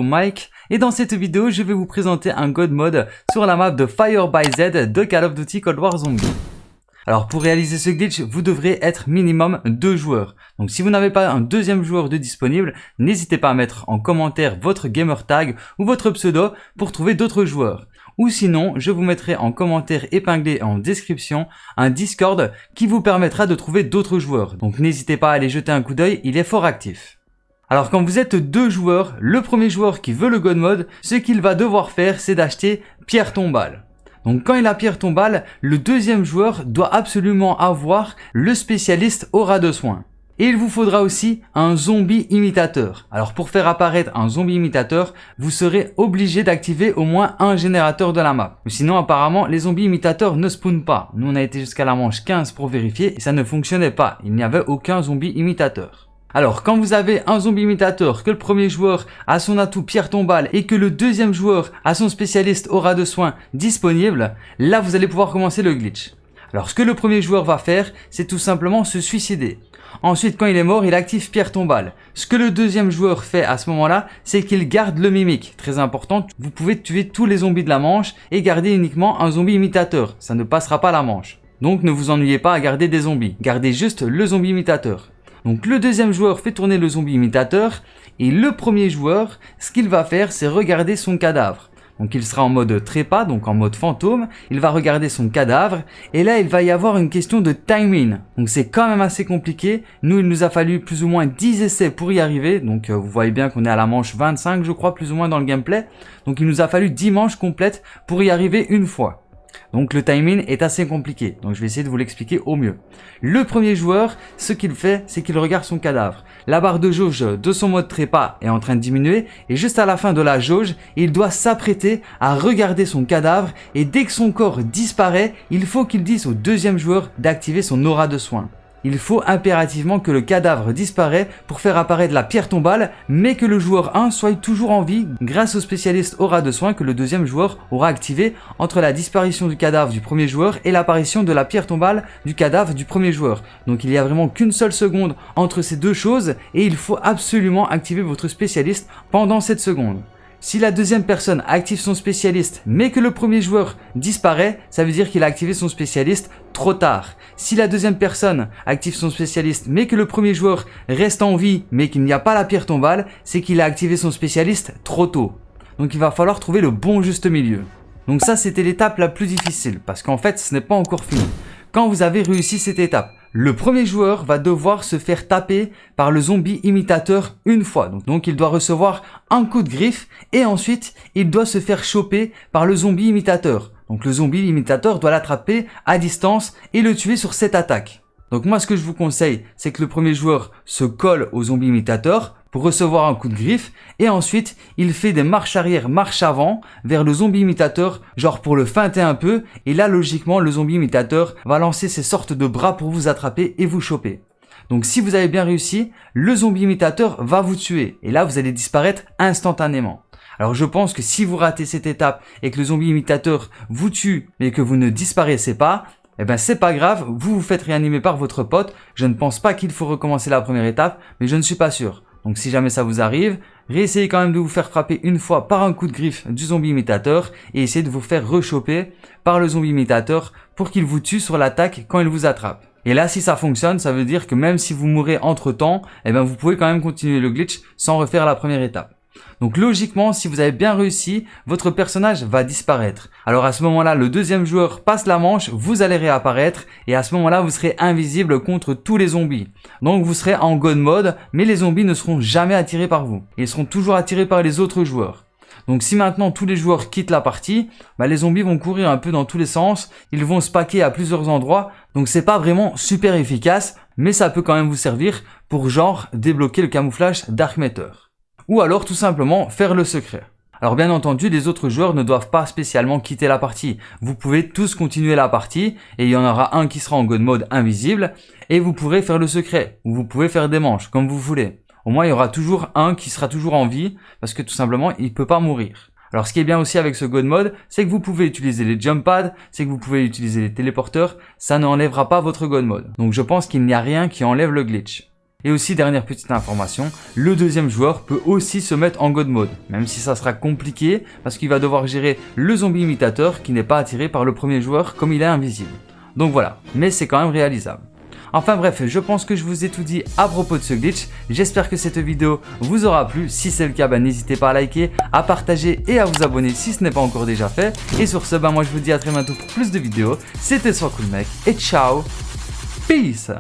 Mike et dans cette vidéo je vais vous présenter un God Mode sur la map de Fire by Z de Call of Duty Cold War Zombie. Alors pour réaliser ce glitch, vous devrez être minimum 2 joueurs. Donc si vous n'avez pas un deuxième joueur de disponible, n'hésitez pas à mettre en commentaire votre gamer tag ou votre pseudo pour trouver d'autres joueurs. Ou sinon, je vous mettrai en commentaire épinglé en description un Discord qui vous permettra de trouver d'autres joueurs. Donc n'hésitez pas à aller jeter un coup d'œil, il est fort actif. Alors quand vous êtes 2 joueurs, le premier joueur qui veut le God Mode, ce qu'il va devoir faire c'est d'acheter pierre tombale. Donc quand il a pierre tombale, le deuxième joueur doit absolument avoir le spécialiste aura de soin. Et il vous faudra aussi un zombie imitateur. Alors pour faire apparaître un zombie imitateur, vous serez obligé d'activer au moins un générateur de la map. Sinon apparemment les zombies imitateurs ne spawnent pas. Nous on a été jusqu'à la manche 15 pour vérifier et ça ne fonctionnait pas. Il n'y avait aucun zombie imitateur. Alors quand vous avez un zombie imitateur, que le premier joueur a son atout pierre tombale et que le deuxième joueur a son spécialiste aura de soin disponible, là vous allez pouvoir commencer le glitch. Alors ce que le premier joueur va faire, c'est tout simplement se suicider. Ensuite quand il est mort, il active pierre tombale. Ce que le deuxième joueur fait à ce moment-là, c'est qu'il garde le mimique. Très important, vous pouvez tuer tous les zombies de la manche et garder uniquement un zombie imitateur. Ça ne passera pas la manche. Donc ne vous ennuyez pas à garder des zombies. Gardez juste le zombie imitateur. Donc le deuxième joueur fait tourner le zombie imitateur et le premier joueur, ce qu'il va faire, c'est regarder son cadavre. Donc il sera en mode trépas, donc en mode fantôme, il va regarder son cadavre et là il va y avoir une question de timing. Donc c'est quand même assez compliqué, nous il nous a fallu plus ou moins 10 essais pour y arriver, donc vous voyez bien qu'on est à la manche 25 je crois plus ou moins dans le gameplay. Donc il nous a fallu 10 manches complètes pour y arriver une fois. Donc le timing est assez compliqué, donc je vais essayer de vous l'expliquer au mieux. Le premier joueur, ce qu'il fait, c'est qu'il regarde son cadavre. La barre de jauge de son mode trépas est en train de diminuer et juste à la fin de la jauge, il doit s'apprêter à regarder son cadavre et dès que son corps disparaît, il faut qu'il dise au deuxième joueur d'activer son aura de soin. Il faut impérativement que le cadavre disparaisse pour faire apparaître la pierre tombale, mais que le joueur 1 soit toujours en vie grâce au spécialiste aura de soin que le deuxième joueur aura activé entre la disparition du cadavre du premier joueur et l'apparition de la pierre tombale du cadavre du premier joueur. Donc il n'y a vraiment qu'une seule seconde entre ces deux choses et il faut absolument activer votre spécialiste pendant cette seconde. Si la deuxième personne active son spécialiste mais que le premier joueur disparaît, ça veut dire qu'il a activé son spécialiste trop tard. Si la deuxième personne active son spécialiste mais que le premier joueur reste en vie mais qu'il n'y a pas la pierre tombale, c'est qu'il a activé son spécialiste trop tôt. Donc il va falloir trouver le bon juste milieu. Donc ça c'était l'étape la plus difficile parce qu'en fait ce n'est pas encore fini. Quand vous avez réussi cette étape, le premier joueur va devoir se faire taper par le zombie imitateur une fois. Donc il doit recevoir un coup de griffe et ensuite il doit se faire choper par le zombie imitateur. Donc le zombie imitateur doit l'attraper à distance et le tuer sur cette attaque. Donc moi ce que je vous conseille, c'est que le premier joueur se colle au zombie imitateur pour recevoir un coup de griffe et ensuite il fait des marches arrière, marches avant vers le zombie imitateur, genre pour le feinter un peu et là logiquement le zombie imitateur va lancer ses sortes de bras pour vous attraper et vous choper. Donc si vous avez bien réussi, le zombie imitateur va vous tuer et là vous allez disparaître instantanément. Alors je pense que si vous ratez cette étape et que le zombie imitateur vous tue mais que vous ne disparaissez pas, eh ben c'est pas grave, vous vous faites réanimer par votre pote. Je ne pense pas qu'il faut recommencer la première étape, mais je ne suis pas sûr. Donc si jamais ça vous arrive, réessayez quand même de vous faire frapper une fois par un coup de griffe du zombie imitateur et essayez de vous faire rechoper par le zombie imitateur pour qu'il vous tue sur l'attaque quand il vous attrape. Et là si ça fonctionne, ça veut dire que même si vous mourrez entre temps, eh ben vous pouvez quand même continuer le glitch sans refaire la première étape. Donc logiquement, si vous avez bien réussi, votre personnage va disparaître. Alors à ce moment-là, le deuxième joueur passe la manche, vous allez réapparaître et à ce moment-là, vous serez invisible contre tous les zombies. Donc vous serez en God Mode, mais les zombies ne seront jamais attirés par vous. Ils seront toujours attirés par les autres joueurs. Donc si maintenant tous les joueurs quittent la partie, les zombies vont courir un peu dans tous les sens, ils vont se paquer à plusieurs endroits, donc c'est pas vraiment super efficace, mais ça peut quand même vous servir pour genre débloquer le camouflage Dark Matter. Ou alors tout simplement faire le secret. Alors bien entendu, les autres joueurs ne doivent pas spécialement quitter la partie. Vous pouvez tous continuer la partie et il y en aura un qui sera en God Mode invisible et vous pourrez faire le secret ou vous pouvez faire des manches comme vous voulez. Au moins il y aura toujours un qui sera toujours en vie parce que tout simplement il peut pas mourir. Alors ce qui est bien aussi avec ce God Mode, c'est que vous pouvez utiliser les jump pads, c'est que vous pouvez utiliser les téléporteurs, ça n'enlèvera pas votre God Mode. Donc je pense qu'il n'y a rien qui enlève le glitch. Et aussi, dernière petite information, le deuxième joueur peut aussi se mettre en God Mode, même si ça sera compliqué parce qu'il va devoir gérer le zombie imitateur qui n'est pas attiré par le premier joueur comme il est invisible. Donc voilà, mais c'est quand même réalisable. Enfin bref, je pense que je vous ai tout dit à propos de ce glitch. J'espère que cette vidéo vous aura plu. Si c'est le cas, n'hésitez pas à liker, à partager et à vous abonner si ce n'est pas encore déjà fait. Et sur ce, moi je vous dis à très bientôt pour plus de vidéos. C'était SoisCoolMec et ciao, peace.